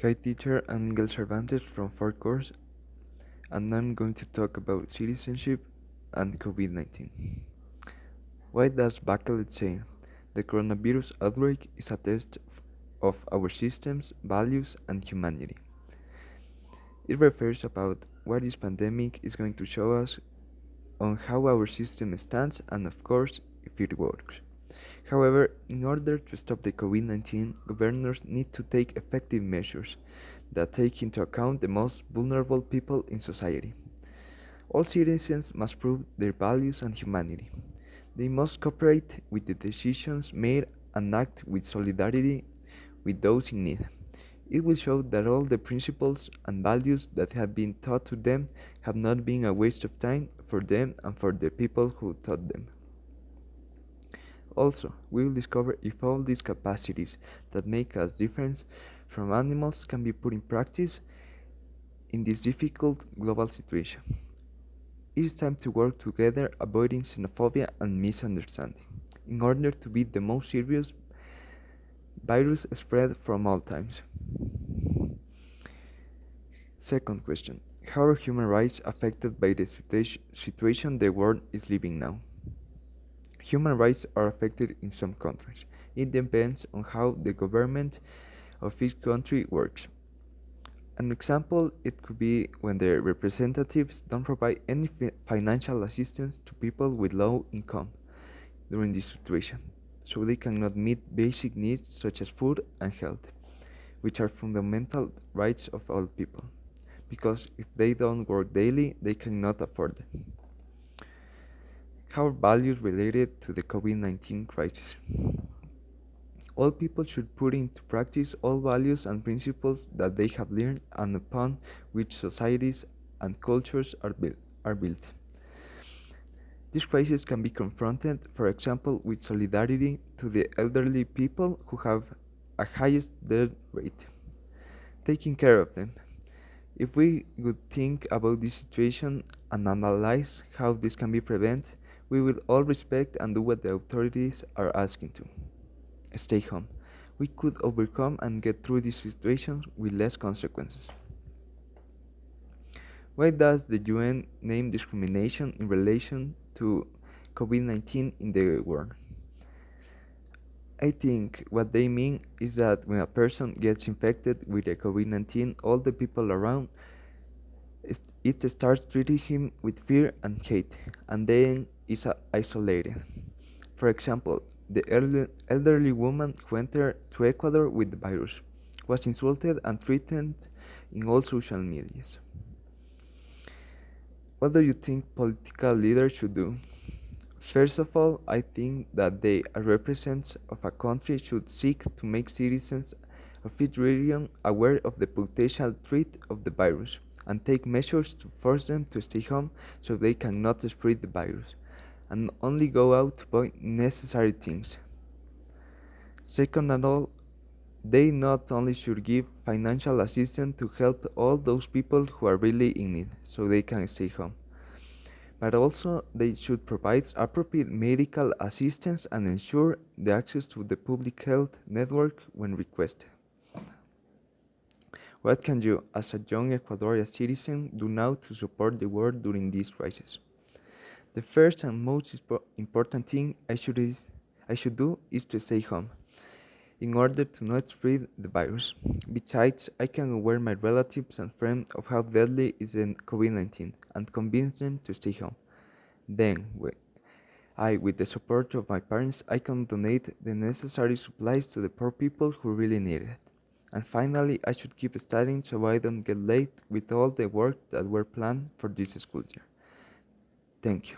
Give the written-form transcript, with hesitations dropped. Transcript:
Hi teacher, I'm Miguel Cervantes from 4th course and I'm going to talk about citizenship and COVID-19. Why does Bachelet say the coronavirus outbreak is a test of our systems, values and humanity? It refers about what this pandemic is going to show us on how our system stands and of course if it works. However, in order to stop the COVID-19, governors need to take effective measures that take into account the most vulnerable people in society. All citizens must prove their values and humanity. They must cooperate with the decisions made and act with solidarity with those in need. It will show that all the principles and values that have been taught to them have not been a waste of time for them and for the people who taught them. Also, we will discover if all these capacities that make us different from animals can be put in practice in this difficult global situation. It is time to work together avoiding xenophobia and misunderstanding in order to beat the most serious virus spread from all times. Second question. How are human rights affected by the situation the world is living now? Human rights are affected in some countries. It depends on how the government of each country works. An example, it could be when the representatives don't provide any financial assistance to people with low income during this situation, so they cannot meet basic needs such as food and health, which are fundamental rights of all people, because if they don't work daily, they cannot afford them. How are values related to the COVID-19 crisis? All people should put into practice all values and principles that they have learned and upon which societies and cultures are built. This crisis can be confronted, for example, with solidarity to the elderly people who have a highest death rate, taking care of them. If we would think about this situation and analyze how this can be prevented, we will all respect and do what the authorities are asking to. Stay home. We could overcome and get through this situation with less consequences. Why does the UN name discrimination in relation to COVID-19 in the world? I think what they mean is that when a person gets infected with the COVID-19, all the people around it starts treating him with fear and hate, and then is isolated. For example, the elderly woman who entered to Ecuador with the virus was insulted and threatened in all social medias. What do you think political leaders should do? First of all, I think that they, as representatives of a country, should seek to make citizens of each region aware of the potential threat of the virus and take measures to force them to stay home so they cannot spread the virus and only go out to buy necessary things. Second of all, they not only should give financial assistance to help all those people who are really in need so they can stay home, but also they should provide appropriate medical assistance and ensure the access to the public health network when requested. What can you, as a young Ecuadorian citizen, do now to support the world during this crisis? The first and most important thing I should do is to stay home in order to not spread the virus. Besides, I can aware my relatives and friends of how deadly is the COVID-19 and convince them to stay home. Then, with the support of my parents, I can donate the necessary supplies to the poor people who really need it. And finally, I should keep studying so I don't get late with all the work that were planned for this school year. Thank you.